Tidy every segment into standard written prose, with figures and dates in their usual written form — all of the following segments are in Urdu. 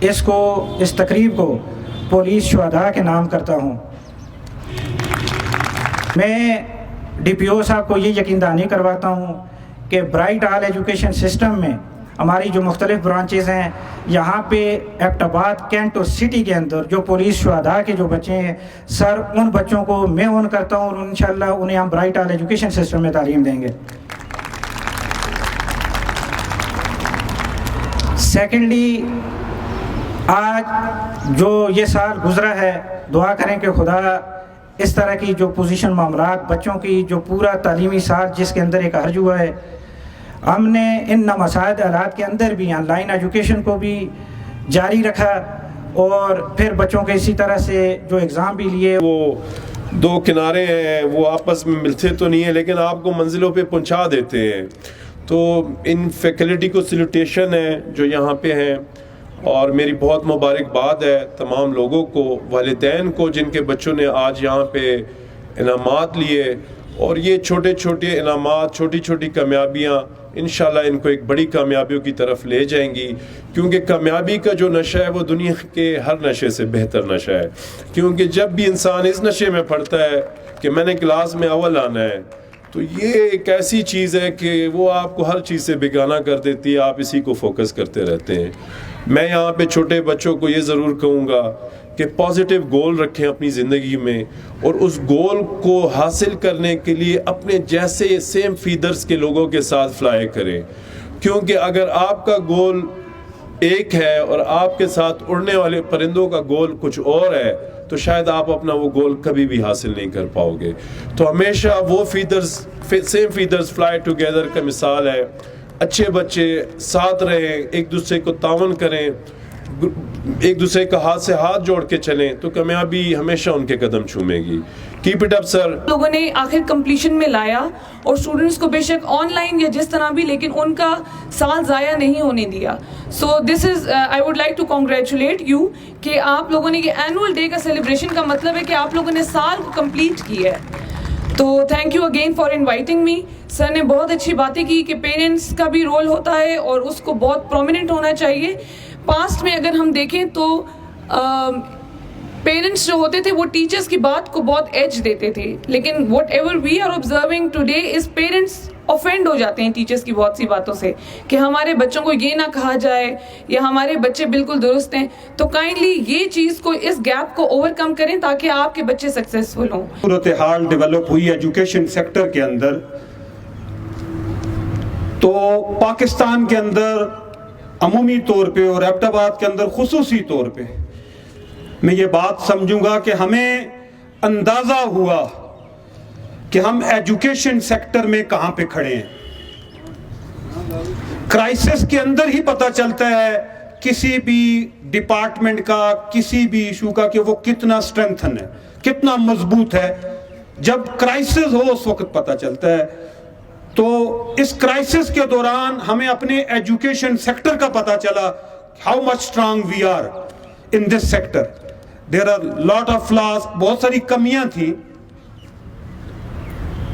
اس تقریب کو پولیس شہداء کے نام کرتا ہوں۔ میں ڈی پی او صاحب کو یہ یقین دہانی کرواتا ہوں کہ برائٹ آل ایجوکیشن سسٹم میں ہماری جو مختلف برانچز ہیں، یہاں پہ ایبٹ آباد کینٹ اور سٹی کے اندر جو پولیس شہداء کے جو بچے ہیں سر، ان بچوں کو میں اون کرتا ہوں اور انشاءاللہ انہیں ہم برائٹ آل ایجوکیشن سسٹم میں تعلیم دیں گے۔ سیکنڈلی، آج جو یہ سال گزرا ہے، دعا کریں کہ خدا اس طرح کی جو پوزیشن معاملات بچوں کی جو پورا تعلیمی سال جس کے اندر ایک حرج ہوا ہے، ہم نے ان نامساعد حالات کے اندر بھی آن لائن ایجوکیشن کو بھی جاری رکھا اور پھر بچوں کے اسی طرح سے جو ایگزام بھی لیے۔ وہ دو کنارے ہیں، وہ آپس میں ملتے تو نہیں ہیں لیکن آپ کو منزلوں پہ پہنچا دیتے ہیں۔ تو ان فیکلٹی کو سلیوٹیشن ہے جو یہاں پہ ہیں، اور میری بہت مبارکباد ہے تمام لوگوں کو، والدین کو جن کے بچوں نے آج یہاں پہ انعامات لیے، اور یہ چھوٹے چھوٹے انعامات، چھوٹی چھوٹی کامیابیاں انشاءاللہ ان کو ایک بڑی کامیابیوں کی طرف لے جائیں گی، کیونکہ کامیابی کا جو نشہ ہے وہ دنیا کے ہر نشے سے بہتر نشہ ہے۔ کیونکہ جب بھی انسان اس نشے میں پڑتا ہے کہ میں نے کلاس میں اول آنا ہے، تو یہ ایک ایسی چیز ہے کہ وہ آپ کو ہر چیز سے بیگانہ کر دیتی ہے، آپ اسی کو فوکس کرتے رہتے ہیں۔ میں یہاں پہ چھوٹے بچوں کو یہ ضرور کہوں گا کہ پازیٹیو گول رکھیں اپنی زندگی میں، اور اس گول کو حاصل کرنے کے لیے اپنے جیسے سیم فیدرز کے لوگوں کے ساتھ فلائی کریں، کیونکہ اگر آپ کا گول ایک ہے اور آپ کے ساتھ اڑنے والے پرندوں کا گول کچھ اور ہے تو شاید آپ اپنا وہ گول کبھی بھی حاصل نہیں کر پاؤ گے۔ تو ہمیشہ وہ سیم فیدرز فلائی ٹوگیدر کا مثال ہے۔ اچھے بچے ساتھ رہیں، ایک دوسرے کو تعاون کریں، ایک دوسرے کا ہاتھ سے ہاتھ جوڑ کے چلیں تو کامیابی ہمیشہ ان کے قدم چومے گی۔ کیپ اٹ اپ سر۔ لوگوں نے آخر کمپلیشن میں لایا، اور اسٹوڈنٹس کو بے شک آن لائن یا جس طرح بھی، لیکن ان کا سال ضائع نہیں ہونے دیا۔ So this is I would like to congratulate you کہ آپ لوگوں نے یہ اینول ڈے کا سیلیبریشن کا مطلب ہے کہ آپ لوگوں نے سال کو کمپلیٹ کیا ہے۔ تو thank you again for inviting me. Sir نے بہت اچھی باتیں کی کہ پیرنٹس کا بھی رول ہوتا ہے اور اس کو بہت پرومیننٹ ہونا چاہیے۔ پاسٹ میں اگر ہم دیکھیں تو پیرنٹس جو ہوتے تھے وہ ٹیچرس کی بات کو بہت ایج دیتے تھے، لیکن whatever we are observing today as parents offend ہو جاتے ہیں ٹیچرس کی بہت سی باتوں سے کہ ہمارے بچوں کو یہ نہ کہا جائے یا ہمارے بچے بالکل درست ہیں۔ تو کائنڈلی یہ چیز کو، اس گیپ کو اوور کم کریں تاکہ آپ کے بچے سکسیسفل ہوں۔ صورتحال ڈیولپ ہوئی ایجوکیشن سیکٹر کے اندر، تو پاکستان کے اندر عمومی طور پہ اور ایبٹ آباد کے اندر خصوصی طور پہ میں یہ بات سمجھوں گا کہ ہمیں اندازہ ہوا کہ ہم ایجوکیشن سیکٹر میں کہاں پہ کھڑے ہیں۔ کرائسس کے اندر ہی پتہ چلتا ہے کسی بھی ڈپارٹمنٹ کا، کسی بھی ایشو کا، کہ وہ کتنا اسٹرینتھن ہے، کتنا مضبوط ہے۔ جب کرائسس ہو اس وقت پتہ چلتا ہے۔ تو اس کرائسس کے دوران ہمیں اپنے ایجوکیشن سیکٹر کا پتہ چلا، how much strong we are in this sector. There are lot of flaws, بہت ساری کمیاں تھیں،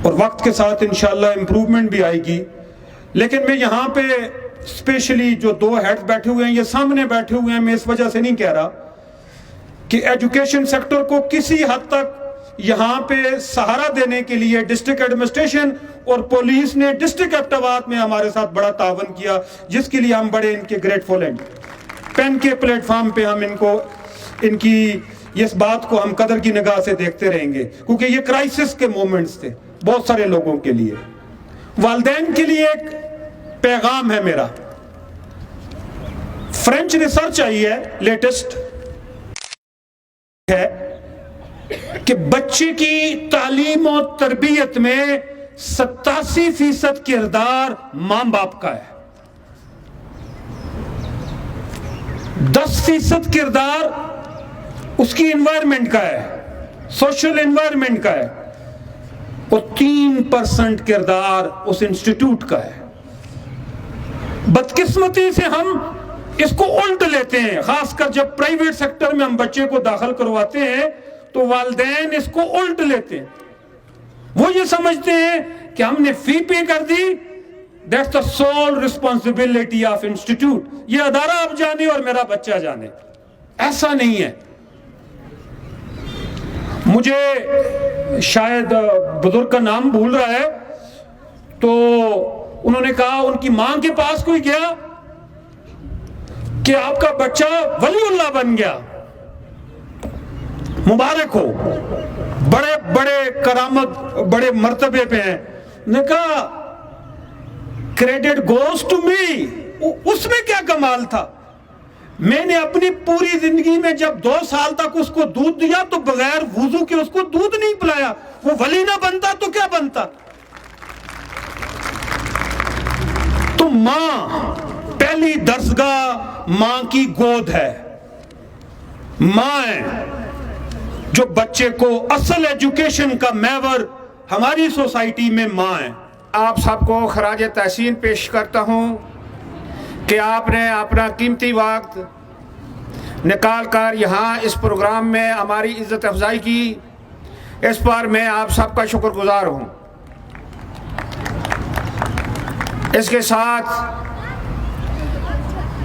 اور وقت کے ساتھ انشاءاللہ امپروومنٹ بھی آئے گی۔ لیکن میں یہاں پہ اسپیشلی جو دو ہیڈز بیٹھے ہوئے ہیں، یہ سامنے بیٹھے ہوئے ہیں، میں اس وجہ سے نہیں کہہ رہا کہ ایجوکیشن سیکٹر کو کسی حد تک یہاں پہ سہارا دینے کے لیے ڈسٹرکٹ ایڈمنسٹریشن اور پولیس نے ڈسٹرکٹ ایبٹ آباد میں ہمارے ساتھ بڑا تعاون کیا، جس کے لیے ہم بڑے ان کے گریٹفل ہیں۔ پین کے پلیٹ فارم پہ ہم ان کی اس بات کو ہم قدر کی نگاہ سے دیکھتے رہیں گے، کیونکہ یہ کرائسس کے مومنٹس تھے بہت سارے لوگوں کے لیے۔ والدین کے لیے ایک پیغام ہے میرا۔ فرینچ ریسرچ آئی ہے لیٹسٹ، ہے کہ بچے کی تعلیم و تربیت میں 87% کردار ماں باپ کا ہے، 10% کردار اس کی انوائرمنٹ کا ہے، سوشل انوائرمنٹ کا ہے، اور 3% کردار اس انسٹیٹیوٹ کا ہے۔ بدقسمتی سے ہم اس کو الٹ لیتے ہیں، خاص کر جب پرائیویٹ سیکٹر میں ہم بچے کو داخل کرواتے ہیں تو والدین اس کو الٹ لیتے ہیں۔ وہ یہ سمجھتے ہیں کہ ہم نے فی پے کر دی، That's the sole responsibility of institute. یہ ادارہ آپ جانے اور میرا بچہ جانے، ایسا نہیں ہے. مجھے شاید بزرگ کا نام بھول رہا ہے، تو انہوں نے کہا ان کی ماں کے پاس کوئی گیا کہ آپ کا بچہ ولی اللہ بن گیا، مبارک ہو، بڑے بڑے کرامت بڑے مرتبے پہ ہیں. نے کہا کریڈٹ گوز ٹو می. اس میں کیا کمال تھا؟ میں نے اپنی پوری زندگی میں جب 2 سال تک اس کو دودھ دیا تو بغیر وضو کے اس کو دودھ نہیں پلایا. وہ ولی نہ بنتا تو کیا بنتا؟ تو ماں پہلی درسگاہ ماں کی گود ہے. ماں ہے جو بچے کو اصل ایجوکیشن کا محور ہماری سوسائٹی میں ماں ہے. آپ سب کو خراج تحسین پیش کرتا ہوں کہ آپ نے اپنا قیمتی وقت نکال کر یہاں اس پروگرام میں ہماری عزت افزائی کی. اس پر میں آپ سب کا شکر گزار ہوں. اس کے ساتھ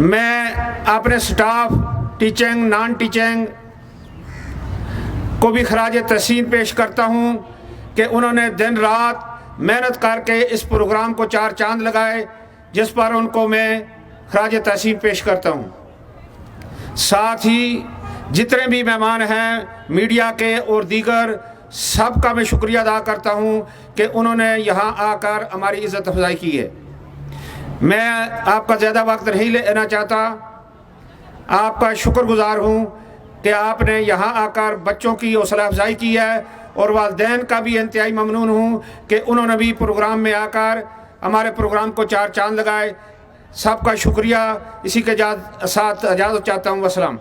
میں اپنے سٹاف ٹیچنگ نان ٹیچنگ کو بھی خراج تحسین پیش کرتا ہوں کہ انہوں نے دن رات محنت کر کے اس پروگرام کو 4 چاند لگائے، جس پر ان کو میں خراج تحسین پیش کرتا ہوں. ساتھ ہی جتنے بھی مہمان ہیں میڈیا کے اور دیگر سب کا میں شکریہ ادا کرتا ہوں کہ انہوں نے یہاں آ کر ہماری عزت افزائی کی ہے. میں آپ کا زیادہ وقت نہیں لینا چاہتا. آپ کا شکر گزار ہوں کہ آپ نے یہاں آ کر بچوں کی حوصلہ افزائی کی ہے، اور والدین کا بھی انتہائی ممنون ہوں کہ انہوں نے بھی پروگرام میں آ کر ہمارے پروگرام کو 4 چاند لگائے. سب کا شکریہ. اسی کے ساتھ اجازت چاہتا ہوں. والسلام.